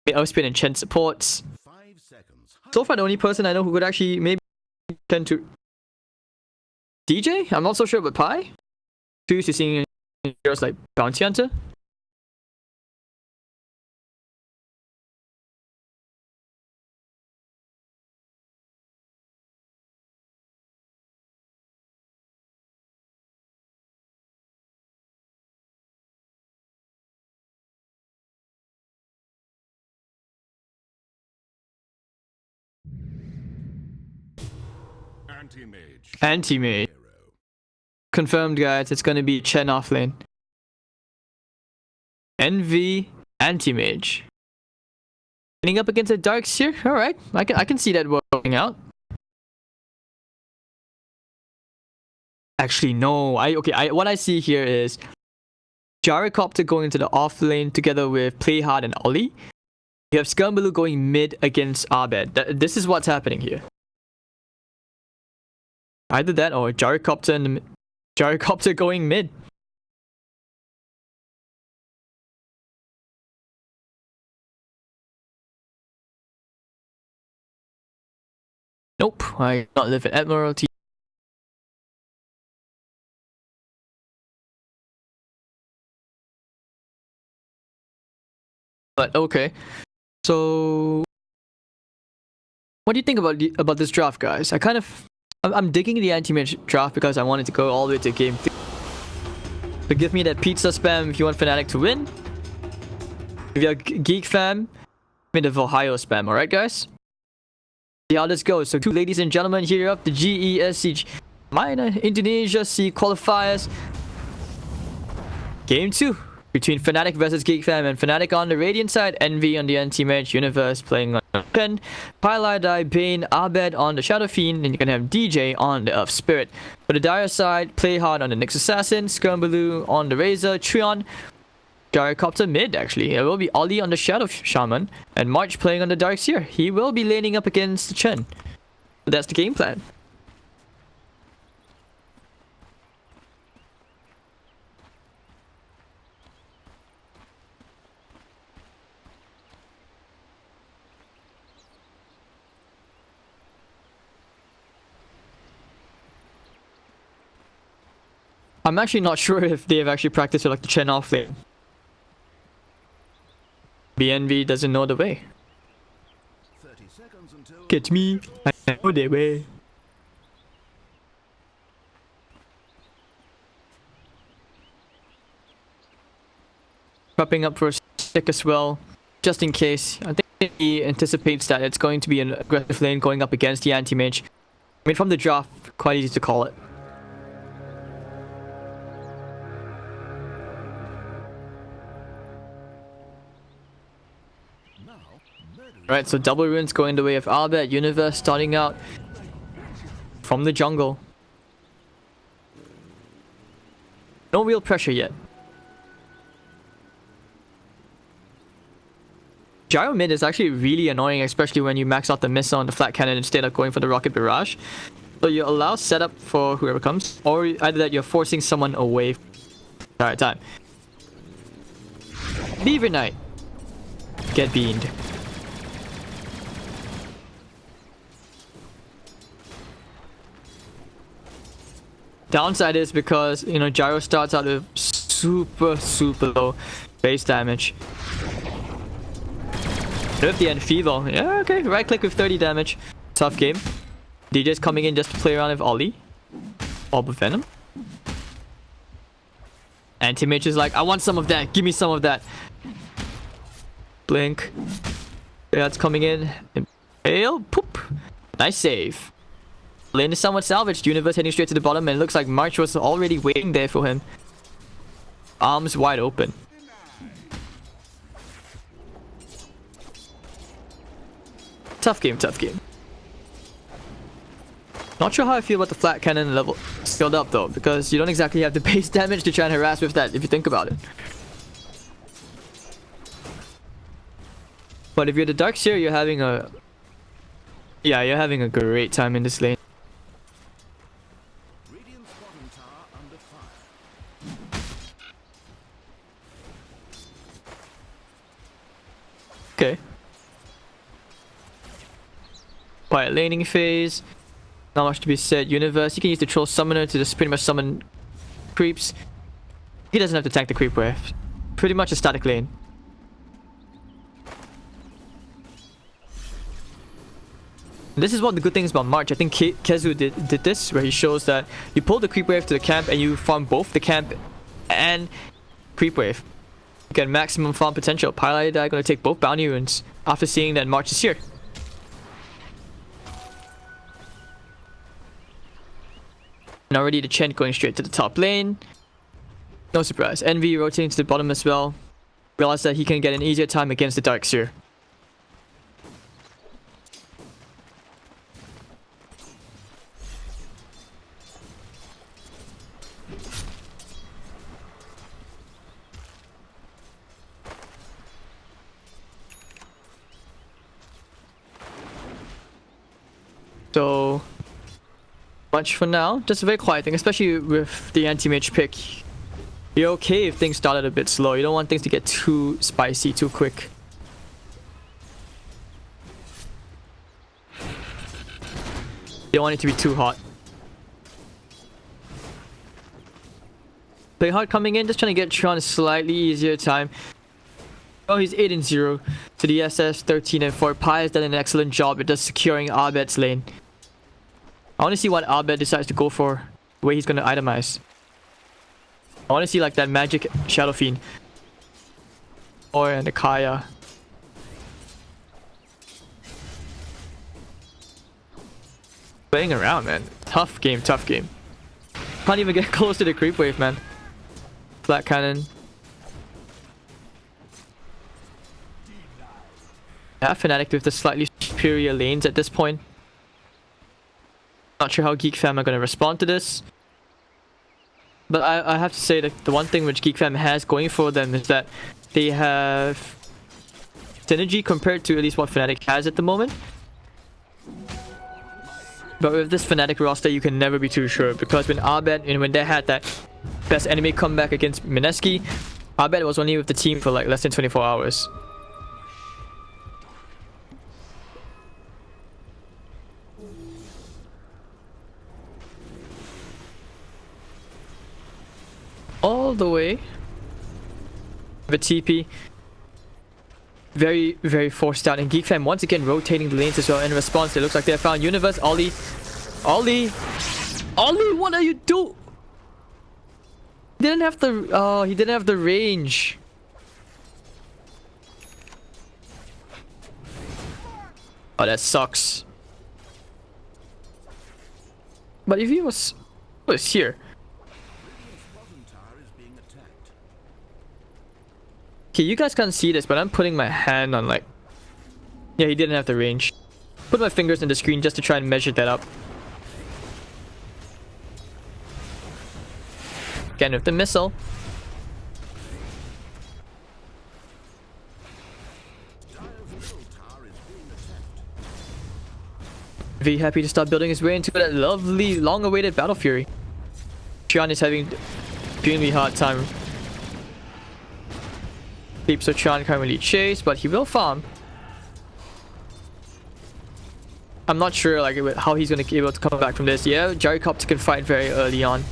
Ospin and Chen supports. So far, the only person I know who could actually maybe tend to DJ. I'm not so sure about Pi. Too used to seeing heroes like Bounty Hunter. Anti-mage. Confirmed, guys. It's gonna be Chen offlane. NV anti-mage. Getting up against the Darks here. All right, I can see that working out. Actually, no. What I see here is Gyrocopter going into the off lane together with Playhard and Ollie. You have Skirmbaloo going mid against Abed. This is what's happening here. Either that or Gyrocopter going mid. Nope, I not live in Admiralty. But okay, so what do you think about this draft, guys? I'm digging the anti-mage draft because I wanted to go all the way to game 3. So give me that pizza spam if you want Fnatic to win. If you're a Geek fan, give me the Ohio spam, alright guys? See how this goes. So ladies and gentlemen, here up the GESC Minor Indonesia C qualifiers. Game 2 between Fnatic versus Geek Fam, and Fnatic on the Radiant side, Envy on the anti-mage, Universe playing on Pen, Pylai, Bane, Abed on the Shadow Fiend, and you can have DJ on the Earth Spirit. For the Dire side, Playhard on the Nyx Assassin, Skirmbaloo on the Razor, Trion, Gyrocopter mid actually. It will be Ollie on the Shadow Shaman, and March playing on the Darkseer. He will be laning up against Chen. So that's the game plan. I'm actually not sure if they have actually practiced with like the Chen off lane. BNV doesn't know the way. Get me, I know the way. Prepping up for a stick as well, just in case. I think he anticipates that it's going to be an aggressive lane going up against the anti-mage. I mean, from the draft, quite easy to call it. Alright, so double runes going the way of Albert. Universe starting out from the jungle. No real pressure yet. Gyro mid is actually really annoying, especially when you max out the missile on the flat cannon instead of going for the rocket barrage. So you allow setup for whoever comes, or either that you're forcing someone away. Alright, time. Beaver Knight. Get beamed. Downside is because, you know, Gyro starts out with super low base damage. With the end feeble. Yeah, okay. Right click with 30 damage. Tough game. DJ's coming in just to play around with Ollie. Orb of Venom. Anti-mage is like, I want some of that. Give me some of that. Blink. Yeah, it's coming in. Impale. Poop. Nice save. Lane is somewhat salvaged. Universe heading straight to the bottom, and it looks like March was already waiting there for him. Arms wide open. Tough game, tough game. Not sure how I feel about the flat cannon level skilled up though, because you don't exactly have the base damage to try and harass with that if you think about it. But if you're the Darkseer, you're having a... Yeah, you're having a great time in this lane. Okay. quiet laning phase. Not much to be said. Universe, you can use the troll summoner to just pretty much summon creeps. He doesn't have to tank the creep wave. Pretty much a static lane. This is one of the good things about March. I think Kezu did this, where he shows that you pull the creep wave to the camp and you farm both the camp and creep wave. You get maximum farm potential. Pilot are going to take both bounty runes after seeing that March is here. And already the Chen going straight to the top lane. No surprise. Envy rotating to the bottom as well. Realize that he can get an easier time against the Darkseer. So much for now. Just a very quiet thing, especially with the anti-mage pick. You're okay if things started a bit slow. You don't want things to get too spicy too quick. You don't want it to be too hot. Play hard coming in, just trying to get Tron a slightly easier time. Oh, he's 8-0 to the SS 13-4. Pi has done an excellent job at just securing Abed's lane. I want to see what Abed decides to go for, the way he's going to itemize. I want to see like that magic Shadow Fiend. Or and the Kaya. Playing around, man. Tough game, tough game. Can't even get close to the creep wave, man. Flat cannon. Yeah, Fnatic with the slightly superior lanes at this point. Not sure how Geek fam are going to respond to this. But I have to say that the one thing which Geek fam has going for them is that they have synergy compared to at least what Fnatic has at the moment. But with this Fnatic roster, you can never be too sure, because when Abed, when they had that best enemy comeback against Mineski, Abed was only with the team for like less than 24 hours. All the way. The TP. Very, very forced out. And Geek fam once again rotating the lanes as well. In response, it looks like they have found Universe. Ollie. Ollie. Ollie, what are you doing? Didn't have the... Oh, he didn't have the range. Oh, that sucks. But if he was here... Okay, you guys can't see this, but I'm putting my hand on like... Yeah, he didn't have the range. Put my fingers in the screen just to try and measure that up. Again with the missile. Very happy to start building his way into that lovely, long-awaited Battle Fury. Xian is having a extremely hard time. So Chan can't really chase, but he will farm. I'm not sure like how he's going to be able to come back from this. Yeah, Gyrocopter can fight very early on.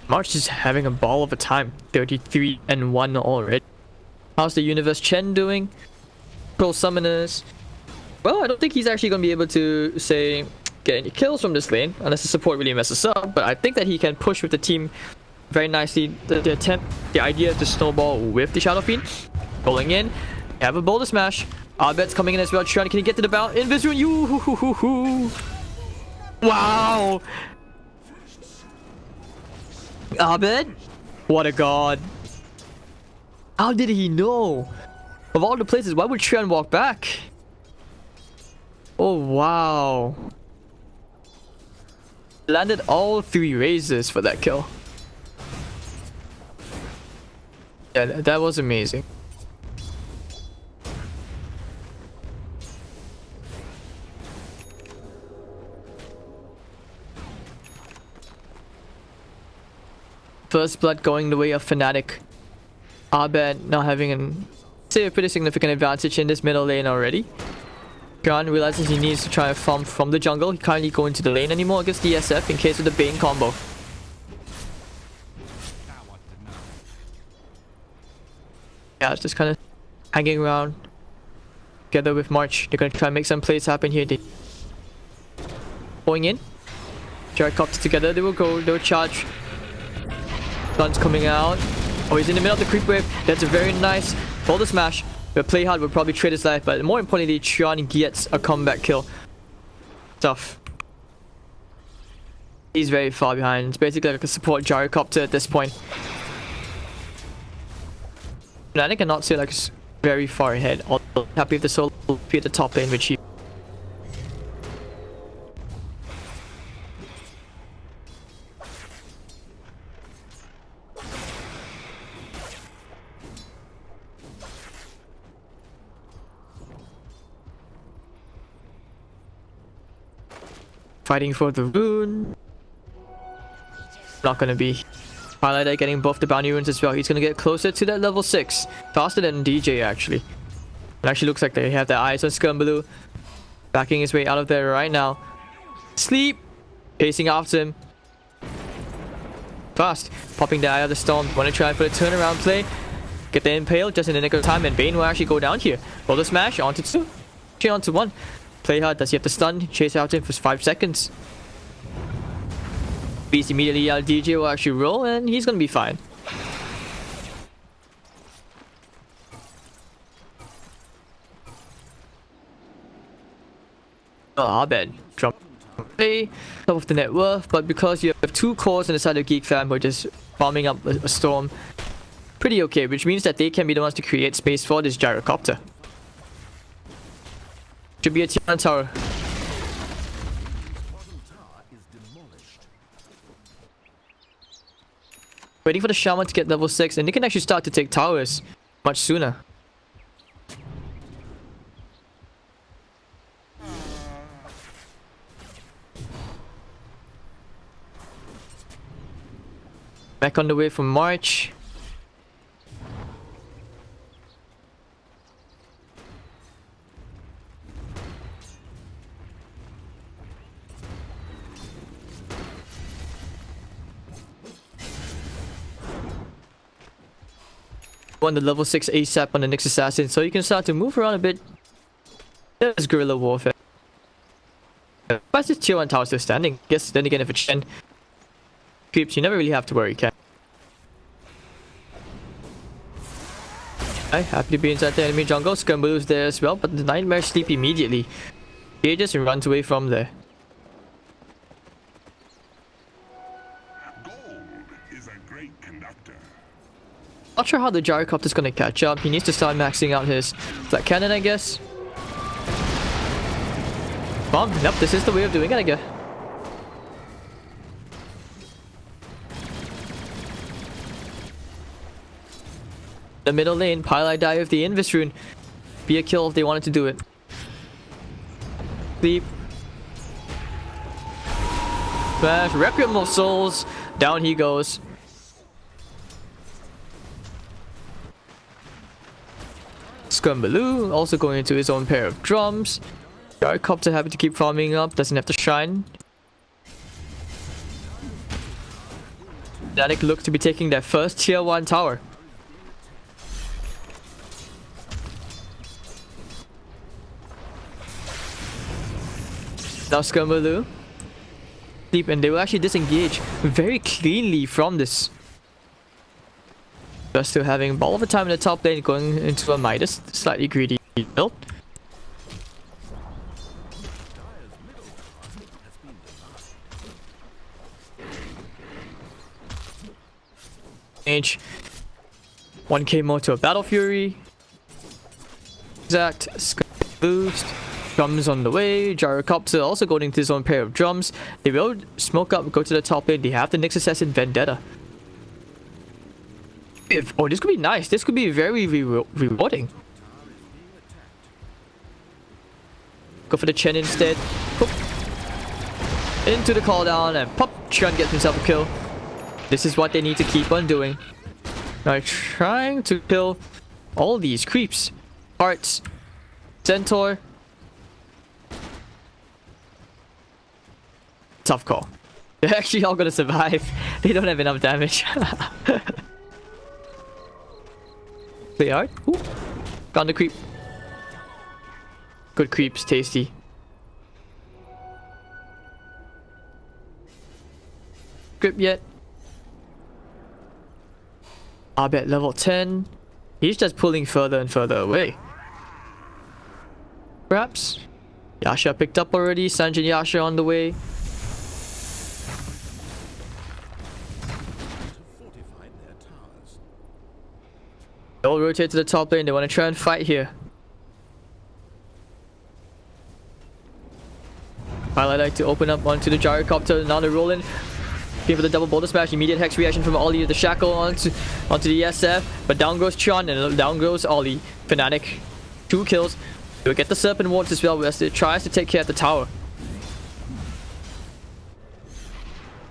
March is having a ball of a time. 33-1 already. How's the Universe Chen doing? Pro summoners. Well, I don't think he's actually going to be able to, say, get any kills from this lane, unless the support really messes up. But I think that he can push with the team very nicely. The idea is to snowball with the Shadow Fiend. Rolling in. Have a boulder smash. Abed's coming in as well. Trion, can he get to the bound? Invis-Rune, you. Wow. Abed? What a god. How did he know? Of all the places, why would Trion walk back? Oh, wow. Landed all 3 raises for that kill. Yeah, that was amazing. First blood going the way of Fnatic. Abed now having a pretty significant advantage in this middle lane already. John realizes he needs to try and farm from the jungle. He can't really go into the lane anymore against the SF in case of the Bane combo. Yeah, it's just kind of hanging around together with March. They're going to try and make some plays happen here. Going in. Jakarta together. They will go. They will charge. Sun's coming out. Oh, he's in the middle of the creep wave. That's a very nice boulder smash. The play hard will probably trade his life, but more importantly, Chian gets a comeback kill. Tough. He's very far behind. It's basically like a support gyrocopter at this point. I cannot say like it's very far ahead. Also happy with the solo at the top lane, which he. Fighting for the rune. Not gonna be. Highlighter getting both the bounty runes as well. He's gonna get closer to that level 6. Faster than DJ actually. It actually looks like they have their eyes on Skumbaloo. Backing his way out of there right now. Sleep! Pacing after him. Fast. Popping the eye of the storm. Wanna try for the turnaround play. Get the impale just in the nick of time, and Bane will actually go down here. Roll the smash onto 2. Actually onto 1. Play hard. Does he have the stun? Chase out him for 5 seconds. Beast immediately out. DJ will actually roll, and he's gonna be fine. Oh, Abed drop play top of the net worth, but because you have 2 cores on the side of Geek fam who are just farming up a storm, pretty okay, which means that they can be the ones to create space for this gyrocopter. Should be a tier 1 tower. Waiting for the Shaman to get level 6, and they can actually start to take towers much sooner. Back on the way from March. On the level 6 ASAP on the next assassin, so you can start to move around a bit. There's guerrilla warfare. Why is this tier 1 tower still standing? Guess then again, if it's Shen creeps, you never really have to worry, can. Happy to be inside the enemy jungle. Skumbaloo's there as well, but the Nightmare sleep immediately. He just runs away from there. Not sure how the gyrocopter's gonna catch up. He needs to start maxing out his flat cannon, I guess. Well, yep, this is the way of doing it, I guess. The middle lane, Pylai die with the Invis rune. Be a kill if they wanted to do it. Sleep. Smash, Requiem of Souls. Down he goes. Skumbaloo also going into his own pair of drums. Gyrocopter happy to keep farming up, doesn't have to shine. Fnatic looks to be taking their first tier 1 tower. Now Skumbaloo. Deep, and they will actually disengage very cleanly from this. Just still having ball of a time in the top lane, going into a Midas, slightly greedy build. Age 1k more to a Battle Fury. Exact boost. Drums on the way. Gyrocopter also going into his own pair of drums. They will smoke up, go to the top lane. They have the next assassin Vendetta. Oh, this could be nice. This could be very rewarding. Go for the Chen instead. Pop. Into the call down and pop. Chen gets himself a kill. This is what they need to keep on doing. Now trying to kill all these creeps. Hearts. Centaur. Tough call. They're actually all gonna survive. They don't have enough damage. Play hard. Ooh. Found the creep. Good creeps, tasty. Grip yet. Abed level 10. He's just pulling further and further away. Perhaps. Yasha picked up already. Sanjin Yasha on the way. They'll rotate to the top lane. They want to try and fight here. Highlight like to open up onto the gyrocopter. Now they're rolling. Looking for the double boulder smash. Immediate hex reaction from Ollie. The shackle onto the SF. But down goes Chun and down goes Ollie. Fnatic. 2 kills. They'll get the serpent wards as well as it tries to take care of the tower.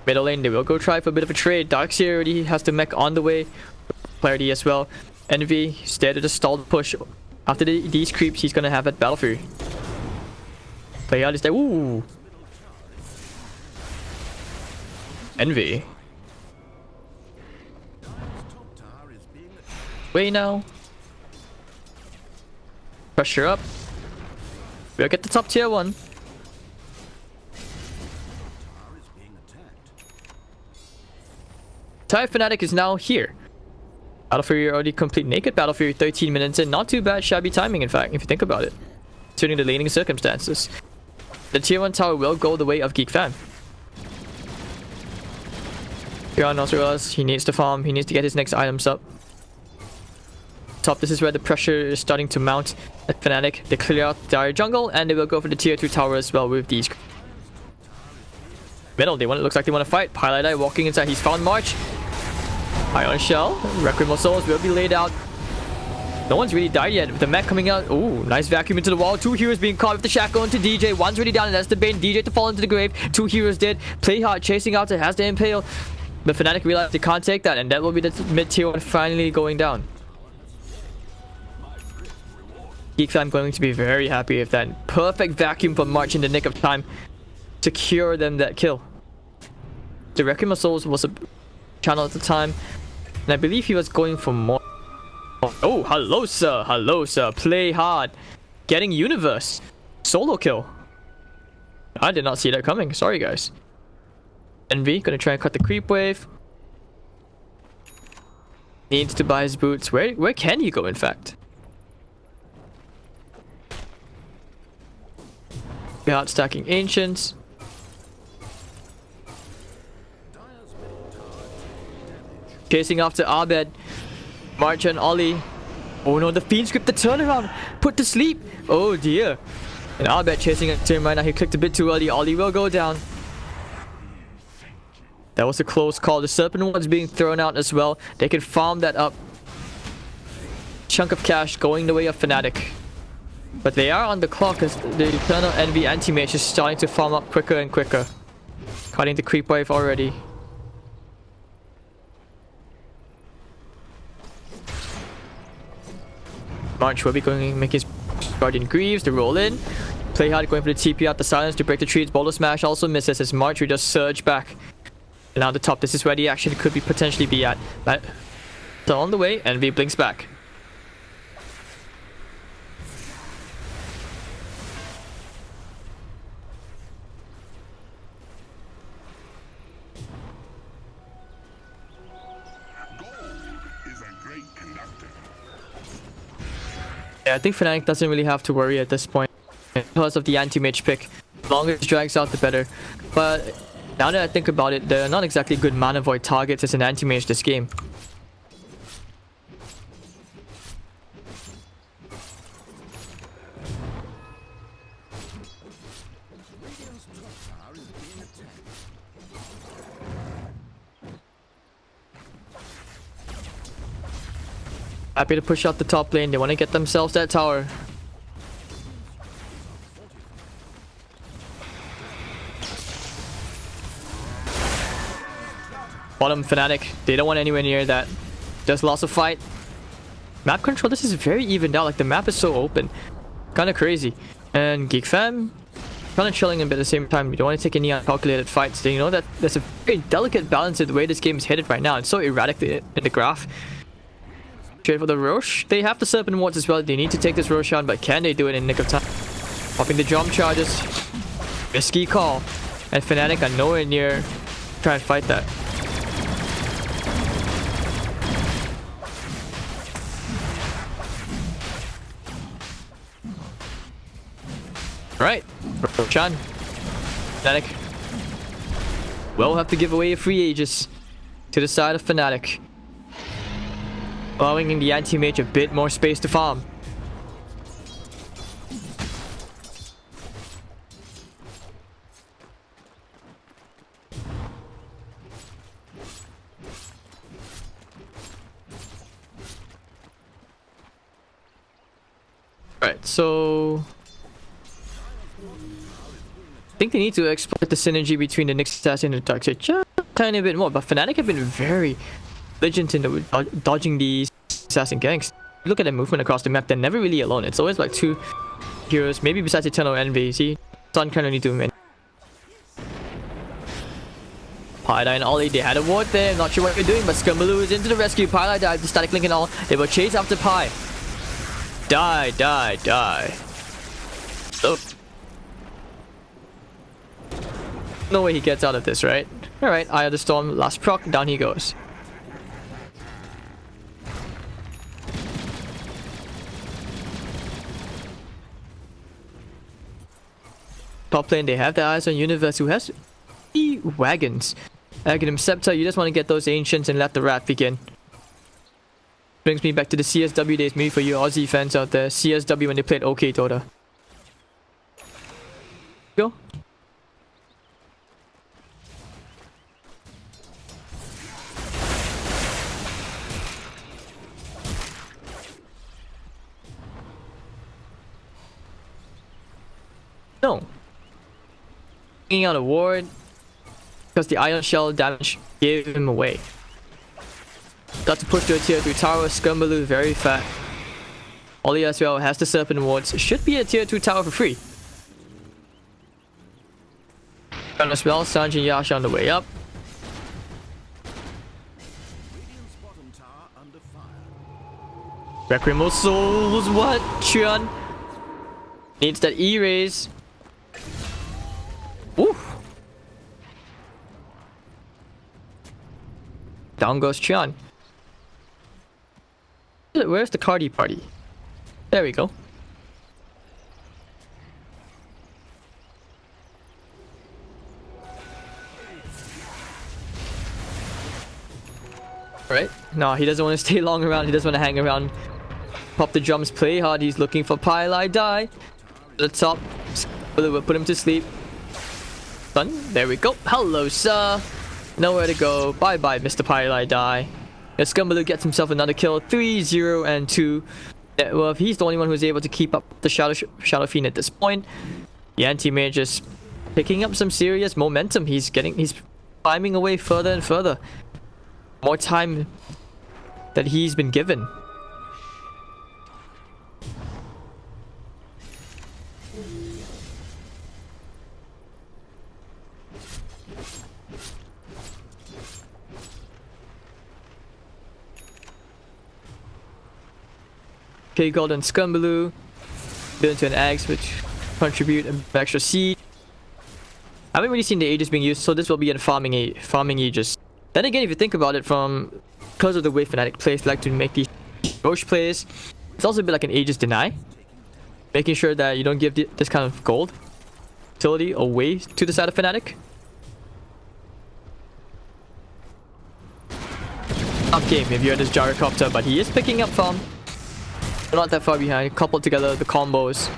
Middle lane, they will go try for a bit of a trade. Darkseer already has the mech on the way. Clarity as well. Envy, he's there to just stall the push. After these creeps, he's gonna have that Battle Fury. Play out is there. Ooh! Envy. Wait now. Pressure up. We'll get the top tier one. Type Fnatic is now here. Battle Fury already complete. Naked Battle Fury 13 minutes in. Not too bad, shabby timing in fact, if you think about it. Considering the laning circumstances. The tier 1 tower will go the way of Geek fan. Beyond also realizes he needs to farm. He needs to get his next items up. Top, this is where the pressure is starting to mount at Fnatic. They clear out the jungle and they will go for the tier 2 tower as well with these. Middle, looks like they want to fight. Highlight Eye walking inside. He's found March. Ion Shell. Requiem of Souls will be laid out. No one's really died yet with the mech coming out. Ooh, nice vacuum into the wall. 2 heroes being caught with the shackle into DJ. One's already down and that's the Bane. DJ to fall into the grave. 2 heroes dead. Play hard, chasing out. It has the impale. But Fnatic realized they can't take that and that will be the mid tier 1 finally going down. Geek fan going to be very happy if that perfect vacuum from March in the nick of time secure them that kill. The Requiem of Souls was a channel at the time and I believe he was going for more. Oh, hello sir, hello sir, play hard. Getting Universe. Solo kill. I did not see that coming, sorry guys. Envy, gonna try and cut the creep wave. Needs to buy his boots. Where can he go in fact? Out stacking Ancients. Chasing after Abed. March and Ollie. Oh no, the Fiend script the turnaround. Put to sleep. Oh dear. And Abed chasing after him right now. He clicked a bit too early. Ollie will go down. That was a close call. The Serpent Ward's being thrown out as well. They can farm that up. Chunk of cash going the way of Fnatic. But they are on the clock as the Eternal Envy Anti-Mage is starting to farm up quicker and quicker. Cutting the creep wave already. March will be going to make his Guardian Greaves to roll in. Play hard going for the TP out the silence to break the trees. Boulder Smash also misses as March will just surge back. And now the top, this is where the action could be potentially be at. But so on the way, Envy blinks back. Yeah, I think Fnatic doesn't really have to worry at this point because of the anti-mage pick. The longer it drags out, the better. But now that I think about it, they're not exactly good mana void targets as an anti-mage this game. Happy to push out the top lane. They want to get themselves that tower. Bottom Fnatic, they don't want anywhere near that. There's lots of fight. Map control, this is very evened out. Like the map is so open. Kind of crazy. And Geek fam, kind of chilling a bit at the same time. You don't want to take any uncalculated fights. You know that there's a very delicate balance in the way this game is headed right now. It's so erratic in the graph. Straight for the Roche. They have the Serpent Wards as well. They need to take this Roche out, but can they do it in nick of time? Popping the jump charges. Risky call. And Fnatic are nowhere near trying to fight that. Right. Roshan. Fnatic. Will have to give away a free Aegis to the side of Fnatic, allowing the anti-mage a bit more space to farm. Alright, so I think they need to exploit the synergy between the Nyx Assassin and the Darkseid just a tiny bit more, but Fnatic have been very vigilant in dodging these assassin ganks. Look at the movement across the map, they're never really alone. It's always like two heroes, maybe besides Eternal Envy. See, Sun kind of need to win. Pyla and Ollie, they had a ward there, not sure what they're doing, but Scumbaloo is into the rescue. Pyla died, the static link and all. They will chase after Pi. Die, die, die. Oh. No way he gets out of this, right? Alright, Eye of the Storm, last proc, down he goes. Top lane, they have the eyes on Universe, who has 3 wagons. Aghanim Scepter, you just want to get those ancients and let the rat begin. Brings me back to the CSW days, maybe for you Aussie fans out there. CSW when they played OK Dota. Go. No. Taking out a ward because the Ion Shell damage gave him away. Got to push to a tier 2 tower. Scumbaloo very fat. Ollie as well has the Serpent Wards. Should be a tier 2 tower for free. And as well, Sanji and Yasha on the way up. Requiem Souls, what? Chuan needs that E-raise. Woo! Down goes Chuan. Where's the Cardi party? There we go. Alright. No, he doesn't want to stay long around. He doesn't want to hang around. Pop the drums, play hard. He's looking for Pyla die. The top. We'll put him to sleep. Done. There we go. Hello, sir. Nowhere to go. Bye bye, Mr. Pyla die. The Scumbaloo gets himself another kill. 3, 0, and 2. Well, if he's the only one who's able to keep up the Shadow Fiend at this point, the anti-mage is picking up some serious momentum. He's climbing away further and further. More time that he's been given. Okay, Golden Scumbaloo built into an Axe, which contribute an extra seed. I haven't really seen the Aegis being used, so this will be a farming Aegis. Then again, if you think about it, because of the way Fnatic plays like to make these Roche plays, it's also a bit like an Aegis deny, making sure that you don't give this kind of gold utility away to the side of Fnatic. Tough game if you're this Gyrocopter, but he is picking up farm. Not that far behind. Coupled together the combos.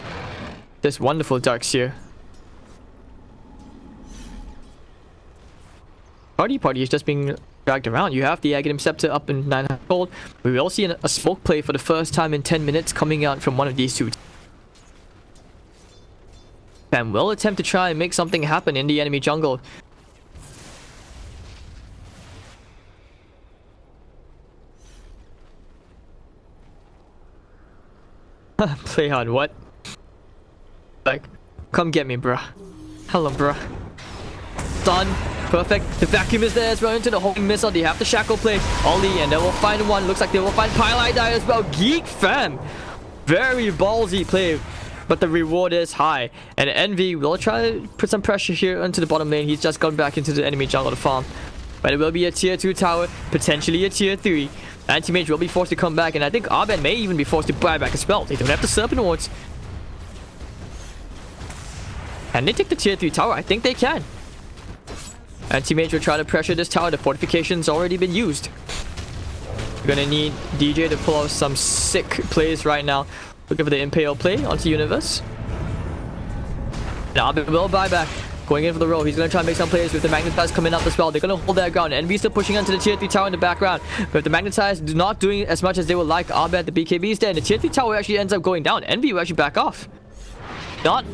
This wonderful Darks here. Party is just being dragged around. You have the Aghanim Scepter up in 900 gold. We will see a smoke play for the first time in 10 minutes coming out from one of these two. And will attempt to try and make something happen in the enemy jungle. Play hard, what? Like, come get me, bruh. Hello, bruh. Done. Perfect. The vacuum is there as well into the homing missile. They have the shackle play. Ollie, and they will find one. Looks like they will find Pylai die as well. Geek fam. Very ballsy play. But the reward is high. And Envy will try to put some pressure here into the bottom lane. He's just gone back into the enemy jungle to farm. But it will be a tier 2 tower. Potentially a tier 3. Anti-Mage will be forced to come back. And I think Abed may even be forced to buy back as well. They don't have the Serpent Wards. Can they take the tier 3 tower? I think they can. Anti-Mage will try to pressure this tower. The fortification's already been used. We're gonna need DJ to pull off some sick plays right now. Looking for the Impale play onto Universe. Now Abed will buy back. Going in for the roll. He's gonna try and make some plays with the Magnetize coming up as well. They're gonna hold their ground. Envy still pushing onto the tier 3 tower in the background. But the Magnetize not doing as much as they would like. Abed, the BKB is there. And the tier 3 tower actually ends up going down. Envy will actually back off. Not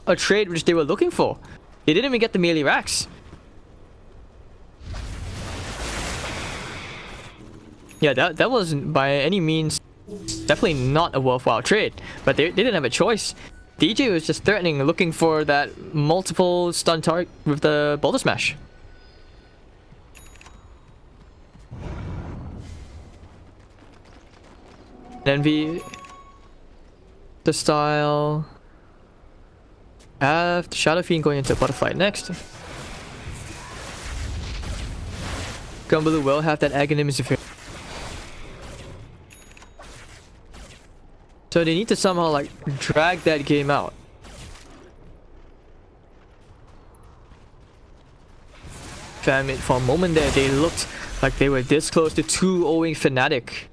a trade which they were looking for. They didn't even get the melee racks. Yeah, that wasn't by any means definitely not a worthwhile trade. But they didn't have a choice. DJ was just threatening, looking for that multiple stun target with the Boulder Smash. Envy the style. Have the Shadow Fiend going into Butterfly next. Gumbaloo will have that Agonimizer. So they need to somehow like drag that game out. Fam, for a moment there, they looked like they were this close to 2-0ing Fnatic.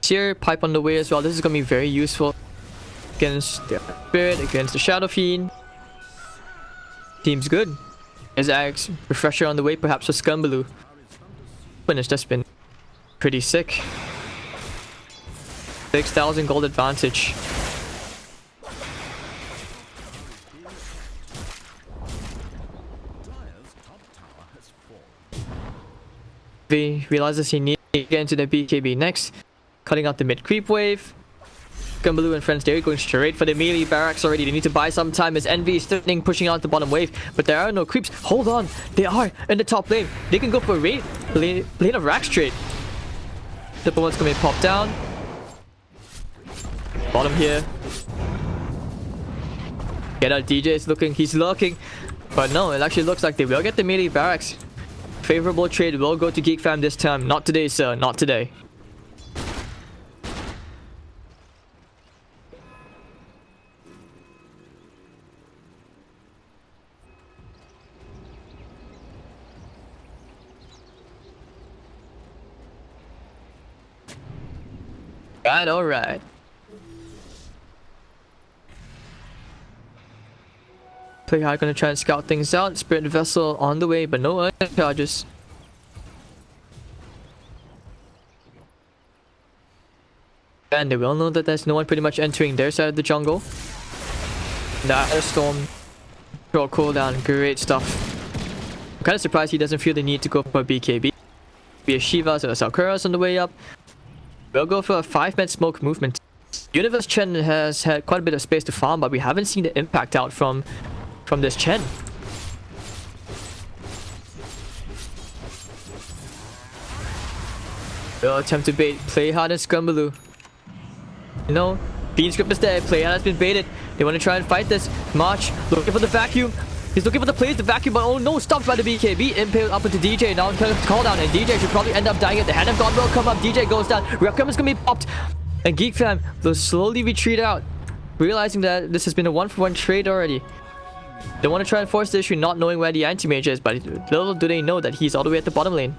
Here, pipe on the way as well. This is gonna be very useful against the Spirit, against the Shadow Fiend. Seems good. As Axe, refresher on the way, perhaps for Scumbaloo. When it's just been pretty sick. 6,000 gold advantage. V realizes he needs to get into the BKB next. Cutting out the mid creep wave. Gumbaloo and friends there going straight for the melee barracks already. They need to buy some time as Envy is threatening, pushing out the bottom wave. But there are no creeps. Hold on. They are in the top lane. They can go for a lane of racks trade. The one's going to be popped down. Bottom here. Get out. DJ is looking. He's lurking. But no, it actually looks like they will get the melee barracks. Favorable trade will go to Geek Fam this time. Not today, sir. Not today. Alright. Play hard, gonna try and scout things out. Spirit Vessel on the way, but no other charges. And they will know that there's no one pretty much entering their side of the jungle. The Storm control cooldown, great stuff. I'm kind of surprised he doesn't feel the need to go for a BKB. Be a Shivas or a Sakura's on the way up. We'll go for a 5-man smoke movement. Universe Chen has had quite a bit of space to farm, but we haven't seen the impact out from this Chen. We'll attempt to bait Play Hard and Scumbaloo. You know, Bean Script is there. Play Hard has been baited. They want to try and fight this. March looking for the vacuum. He's looking for the plays, the vacuum, but oh no, stopped by the BKB. Impaled up into DJ. Now it's call down, and DJ should probably end up dying at the hand of God will come up. DJ goes down. Requiem is gonna be popped. And Geek Fam will slowly retreat out, realizing that this has been a 1-for-1 trade already. They want to try and force the issue, not knowing where the anti-mage is, but little do they know that he's all the way at the bottom lane.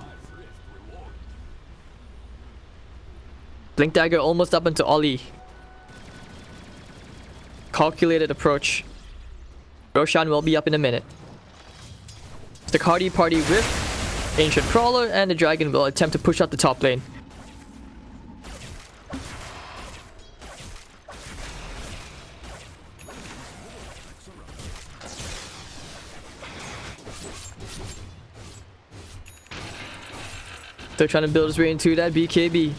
Blink Dagger almost up into Ollie. Calculated approach. Roshan will be up in a minute. The Cardi party with Ancient Crawler, and the Dragon will attempt to push out the top lane. They're trying to build his way into that BKB.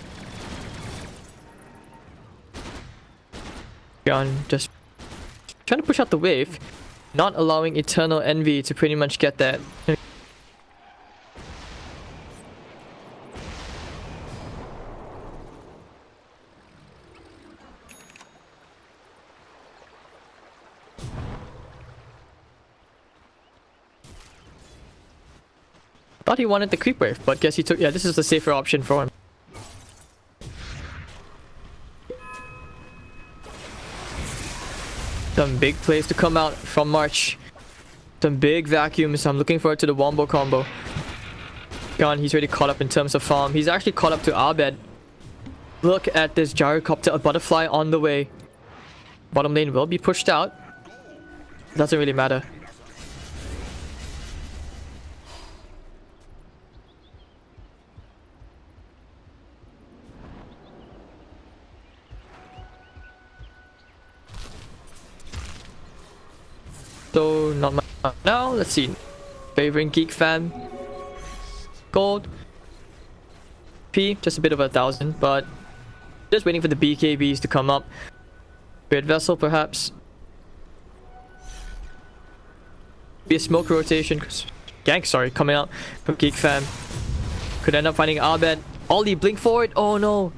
Just trying to push out the wave, not allowing Eternal Envy to pretty much get that. Thought he wanted the creep wave, but guess he took. Yeah, this is the safer option for him. Some big plays to come out from March. Some big vacuums. I'm looking forward to the Wombo combo. He's already caught up in terms of farm. He's actually caught up to Abed. Look at this gyrocopter, a butterfly on the way. Bottom lane will be pushed out. Doesn't really matter. So not much now. Let's see. Favoring Geek fan. Gold. P, just a bit over 1,000, but just waiting for the BKBs to come up. Red Vessel perhaps. Be a smoke rotation. Gank, sorry, coming out from Geek fan. Could end up finding Abed. Ollie, blink forward. Oh no.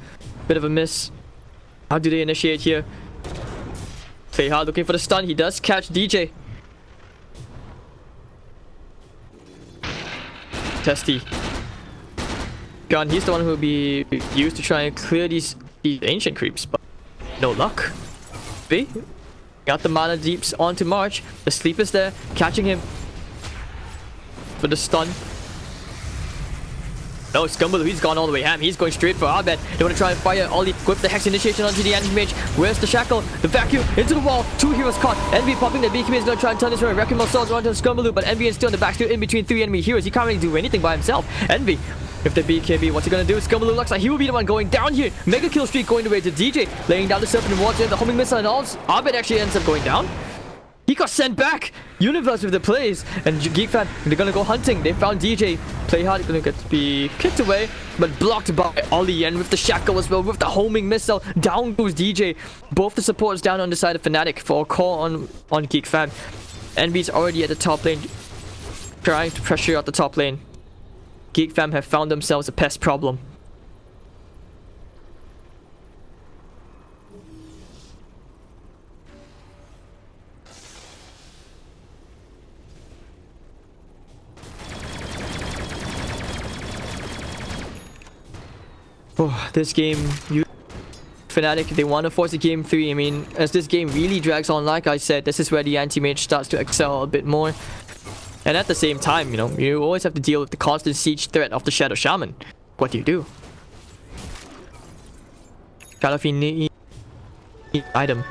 Bit of a miss. How do they initiate here? Play hard, looking for the stun. He does catch DJ. Testy. He's the one who will be used to try and clear these ancient creeps, but no luck. V got the mana deeps onto March. The sleep is there, catching him for the stun. No, Scumble, he's gone all the way ham. He's going straight for Abed. They want to try and fire Ollie with the Hex initiation onto the anti-mage. Where's the shackle? The vacuum into the wall. Two heroes caught. Envy popping the BKB is going to try and turn this around. Wrecking Souls onto Scumble, but Envy is still in the back, still in between three enemy heroes. He can't really do anything by himself. Envy with the BKB, what's he gonna do? Scumble looks like he will be the one going down here. Mega kill streak going away to DJ, laying down the serpent and water, the homing missile, and all. Abed actually ends up going down. He got sent back. Universe with the plays, and Geek fan, they're gonna go hunting. They found DJ. Play hard, gonna get to be kicked away, but blocked by Ollie, and with the shackle as well, with the homing missile, down goes DJ. Both the supports down on the side of Fnatic for a call on Geek fan. Envy's already at the top lane, trying to pressure out the top lane. Geek fam have found themselves a pest problem. Oh, this game, Fnatic, they want to force a game 3. I mean, as this game really drags on, like I said, this is where the anti-mage starts to excel a bit more. And at the same time, you know, you always have to deal with the constant siege threat of the Shadow Shaman. What do you do? Shadow Fiend item.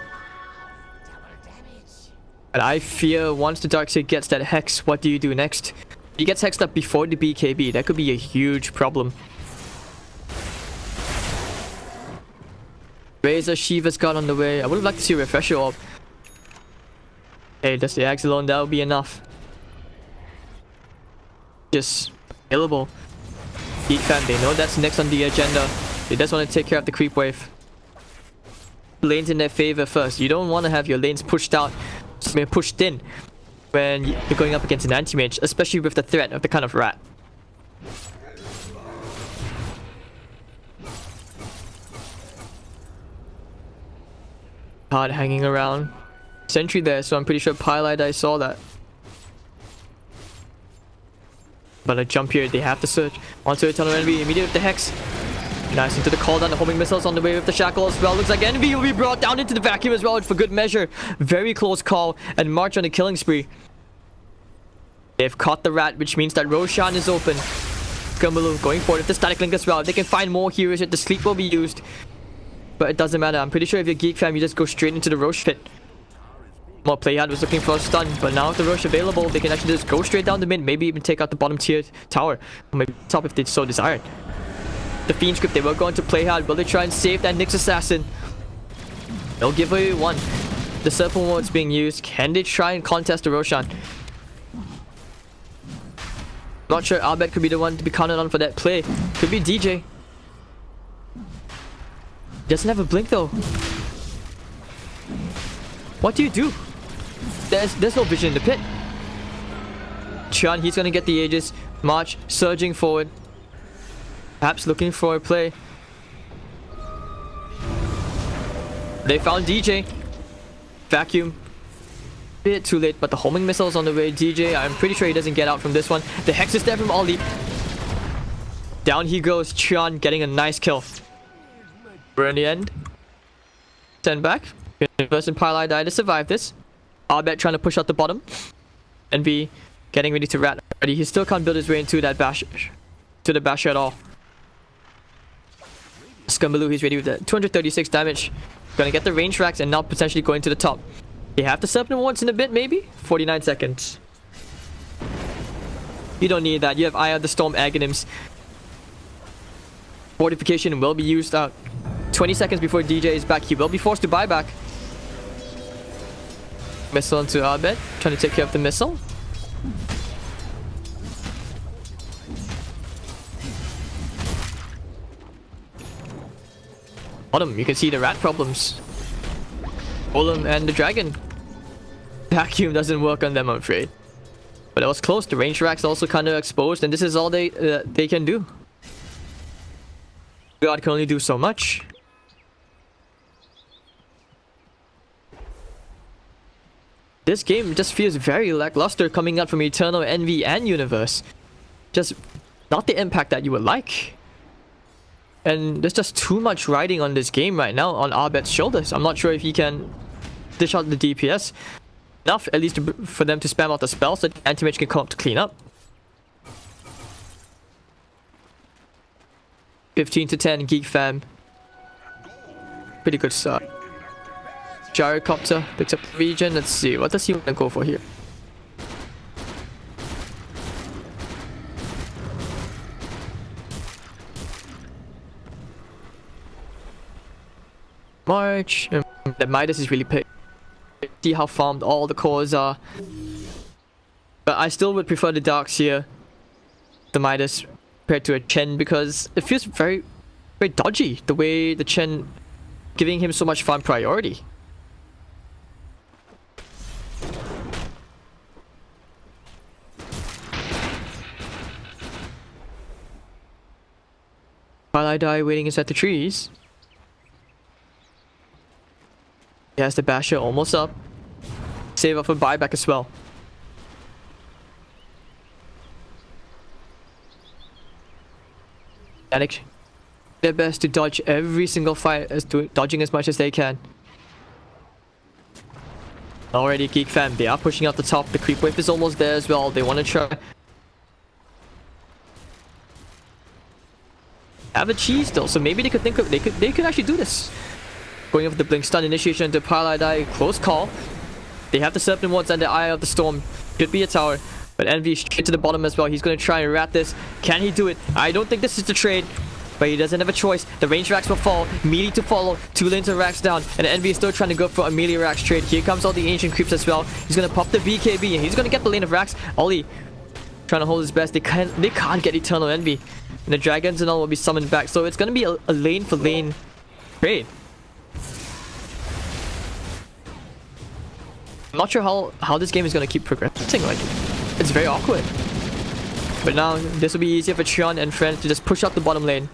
And I fear once the Darkseid gets that Hex, what do you do next? He gets hexed up before the BKB. That could be a huge problem. Razor Shiva's got on the way. I would have liked to see a refresher orb. Hey, just the Axe alone, that would be enough. Just available. Geek fam, they know that's next on the agenda. They just want to take care of the creep wave. Lanes in their favor first. You don't want to have your lanes pushed out, pushed in when you're going up against an anti-mage, especially with the threat of the kind of rat. Card hanging around. Sentry there, so I'm pretty sure Pylite I saw that. But I jump here, they have to search onto Eternal Envy, immediate with the Hex. Nice into the call down, the homing missiles on the way with the shackle as well. Looks like Envy will be brought down into the vacuum as well for good measure. Very close call, and March on the killing spree. They've caught the rat, which means that Roshan is open. Gumbaloo going forward with the static link as well. They can find more heroes, the sleep will be used. But it doesn't matter. I'm pretty sure if you're Geek fam, you just go straight into the Roche pit. Well, Playhard was looking for a stun, but now with the Roche available, they can actually just go straight down the mid, maybe even take out the bottom tier tower, or maybe top if they so desire. The Fiend script, they will go into Playhard. Will they try and save that Nyx assassin? They'll give away one. The Serpent Ward's being used. Can they try and contest the Roshan? Not sure Albert could be the one to be counted on for that play. Could be DJ. Doesn't have a blink though. What do you do? There's no vision in the pit. Chan, he's gonna get the Aegis. March surging forward. Perhaps looking for a play. They found DJ. Vacuum. Bit too late, but the homing missile's on the way. DJ, I'm pretty sure he doesn't get out from this one. The Hex is there from Ollie. Down he goes. Chan getting a nice kill. We're in the end. Send back. Universe and Pylai die to survive this. Albert trying to push out the bottom. Envy getting ready to rat already. He still can't build his way into that bash. To the basher at all. Scumbaloo, he's ready with that. 236 damage. Gonna get the range racks and now potentially going to the top. They have to Serpent once in a bit, maybe? 49 seconds. You don't need that. You have Eye of the Storm Aghanims. Fortification will be used out. 20 seconds before DJ is back. He will be forced to buy back. Missile into Albert. Trying to take care of the missile. Bottom, you can see the rat problems. Golem and the dragon. Vacuum doesn't work on them, I'm afraid. But it was close. The range rack's also kind of exposed, and this is all they can do. God can only do so much. This game just feels very lackluster coming out from Eternal, Envy, and Universe. Just not the impact that you would like. And there's just too much riding on this game right now on Albert's shoulders. I'm not sure if he can dish out the DPS enough, at least for them to spam out the spells that Anti-Mage can come up to clean up. 15 to 10, Geek fam. Pretty good start. Gyrocopter picks up the region. Let's see, what does he want to go for here? March. The Midas is really paid. See how farmed all the cores are. But I still would prefer the Darks here. The Midas compared to a Chen, because it feels very dodgy the way the Chen giving him so much farm priority. While I die waiting inside the trees. He has the basher almost up. Save up for buyback as well. Fnatic their best to dodge every single fight, dodging as much as they can. Already Geek fam, they are pushing out the top. The creep wave is almost there as well. They want to try. Have a cheese though, so maybe they could think of they could actually do this. Going over the blink stun initiation into Pylai, close call. They have the Serpent Wards and the Eye of the Storm. Could be a tower, but Envy straight to the bottom as well. He's going to try and rat this. Can he do it? I don't think this is the trade, but he doesn't have a choice. The range racks will fall. Melee to follow. 2 lanes of racks down, and Envy is still trying to go for a melee racks trade. Here comes all the ancient creeps as well. He's going to pop the BKB, and he's going to get the lane of racks. Ollie trying to hold his best. They can't get Eternal Envy, and the dragons and all will be summoned back. So it's going to be a lane for lane trade. I'm not sure how this game is going to keep progressing. Like, it's very awkward. But now this will be easier for Trion and friends to just push up the bottom lane.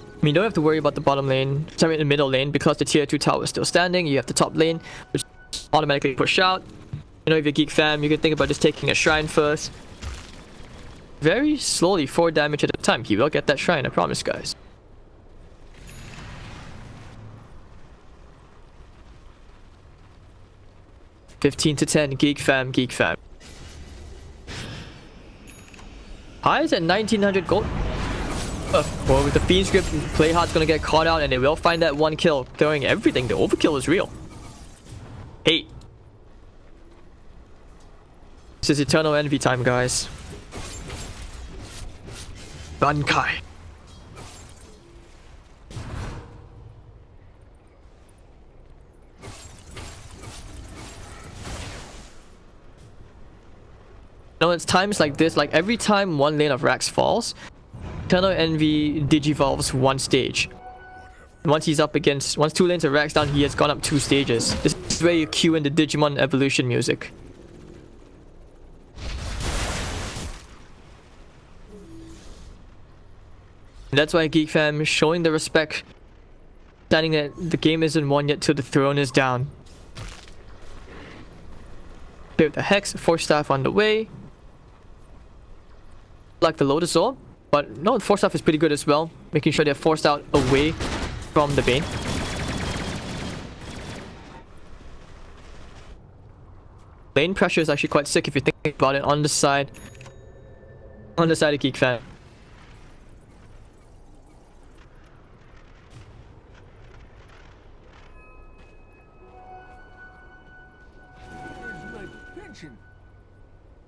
I mean, you don't have to worry about the bottom lane, sorry, the middle lane, because the tier 2 tower is still standing. You have the top lane, which automatically push out. You know, if you're Geek fam, you can think about just taking a shrine first. Very slowly, 4 damage at a time. He will get that shrine, I promise, guys. $15 to 10, Geek fam, Geek fam. Highs at 1900 gold. Well, with the Fiend script, Playhard's gonna get caught out and they will find that 1 kill. Throwing everything, the overkill is real. Hey. This is Eternal Envy time, guys. Bankai. know, it's times like this, like every time one lane of Rax falls, Eternal Envy digivolves one stage. Once two lanes of Rax down, he has gone up 2 stages. This is where you cue in the Digimon evolution music. And that's why Geek fam is showing the respect, understanding that the game isn't won yet till the throne is down. Clear the Hex, Force Staff on the way. Like the Lotus Orb, but no, the Force Staff is pretty good as well, making sure they're forced out away from the Bane. Lane pressure is actually quite sick if you think about it on the side of Geek fan.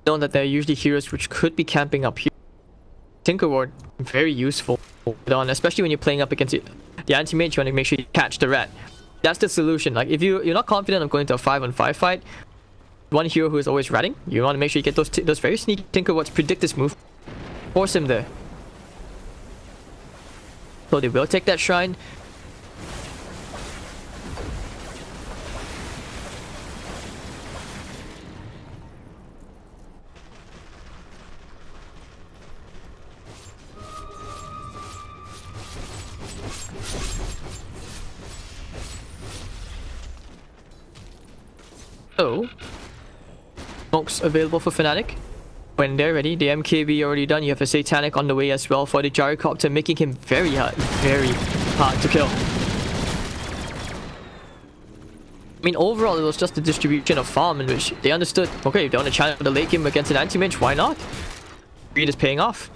Know that there are usually heroes which could be camping up here. Tinker Ward, very useful, especially when you're playing up against the anti-mage. You want to make sure you catch the rat. That's the solution. Like if you're not confident of going to a 5-on-5 fight, one hero who is always ratting, you want to make sure you get those very sneaky Tinker Wards, predict this move, force him there. So they will take that shrine. So, smokes available for Fnatic. When they're ready, the MKB already done. You have a Satanic on the way as well for the Gyrocopter, making him very hard to kill. I mean, overall, it was just the distribution of farm in which they understood, okay, if they want to challenge the late game against an anti-mage, why not? Greed is paying off.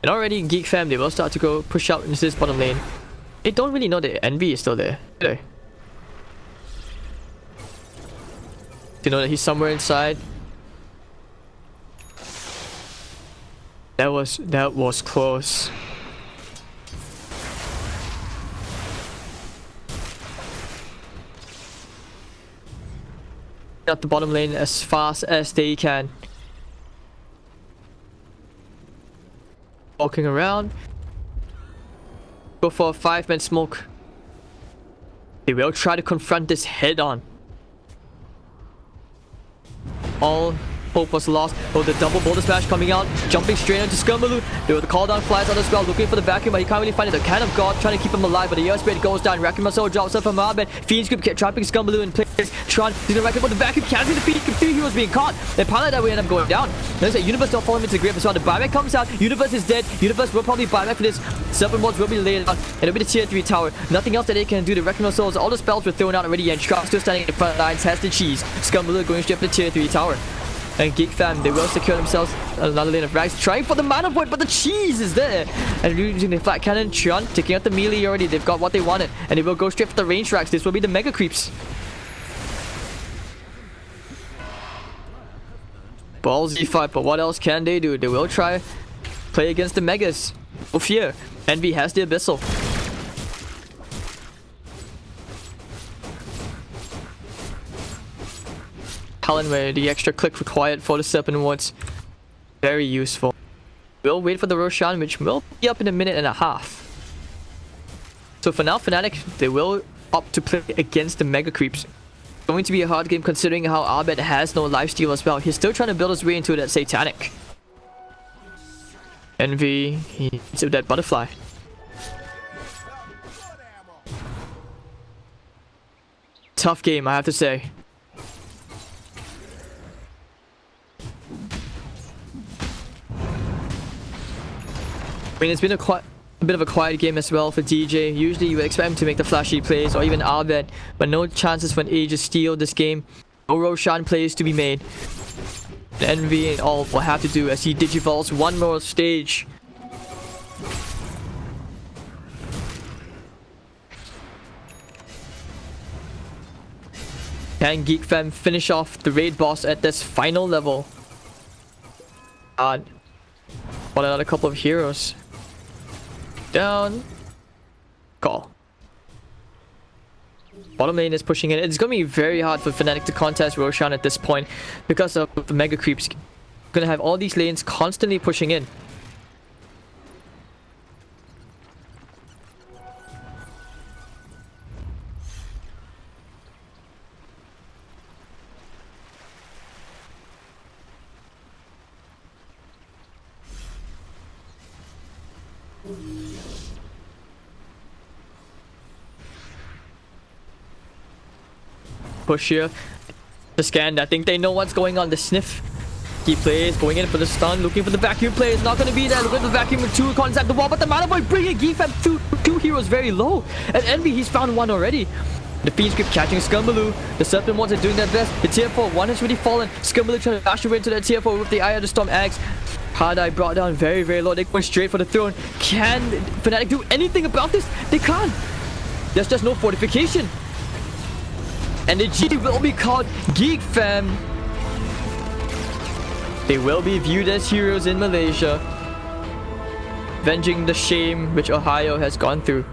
And already in Geek fam, they will start to go push out into this bottom lane. They don't really know that Envy is still there, do they? You know that he's somewhere inside. That was close. Out the bottom lane as fast as they can. Walking around. Go for a 5-man smoke. They will try to confront this head on. All hope was lost. Oh, the double boulder smash coming out, jumping straight into Skirmaloo. The call down flies out as well, looking for the vacuum, but he can't really find it. The Can of God trying to keep him alive, but the air speed goes down. Rakimaso drops up from Arbet. Fiend's Grip trapping Skirmaloo in place. Tron, he's gonna rack up with the vacuum, can't see the Fiend's Grip. 3 heroes being caught. Then Pilot that way end up going down. There's a Universe don't follow him into the grave as well. The buyback comes out. Universe is dead. Universe will probably buy back for this. Serpent Wards will be laid out, and it'll be the tier 3 tower. Nothing else that they can do. The Rakimaso, all the spells were thrown out already, and Shark still standing in the front lines, has the cheese. Skirmaloo going straight for the tier 3 tower. And Geek fam, they will secure themselves another lane of Rags, trying for the mana void, but the cheese is there. And using the flat cannon, Trion taking out the melee already. They've got what they wanted, and they will go straight for the range Rags. This will be the mega creeps. Ballsy fight, but what else can they do? They will try play against the megas. No fear. Envy has the Abyssal. Talon where the extra click required for the Serpent Wards. Very useful. We'll wait for the Roshan, which will be up in 1.5 minutes. So for now, Fnatic, they will opt to play against the Mega Creeps. Going to be a hard game considering how Arbet has no lifesteal as well. He's still trying to build his way into that Satanic. Envy, he needs that butterfly. Tough game, I have to say. I mean, it's been a bit of a quiet game as well for DJ. Usually you would expect him to make the flashy plays, or even Arbet, but no chances for an Aegis steal this game. No Roshan plays to be made. Envy and all will have to do as he digivolves one more stage. Can Geek fam finish off the raid boss at this final level? What another couple of heroes. Down. Call. Bottom lane is pushing in. It's going to be very hard for Fnatic to contest Roshan at this point because of the mega creeps. Gonna have all these lanes constantly pushing in. Push here. The scan. I think they know what's going on. The sniff. He plays, going in for the stun, looking for the vacuum play. It's not going to be there. Look at the vacuum with 2 icons at the wall, but the mana boy bringing Geek fam two heroes very low. And Envy, he's found 1 already. The Fiends keep catching Scumbaloo. The Serpent Ones are doing their best. The tier 4, 1 has already fallen. Scumbaloo trying to dash away into that tier 4 with the Eye of the Storm Axe. Hard-Eye brought down very, very low. They're going straight for the throne. Can Fnatic do anything about this? They can't. There's just no fortification. And the G will be called Geek fam. They will be viewed as heroes in Malaysia, avenging the shame which Ohio has gone through.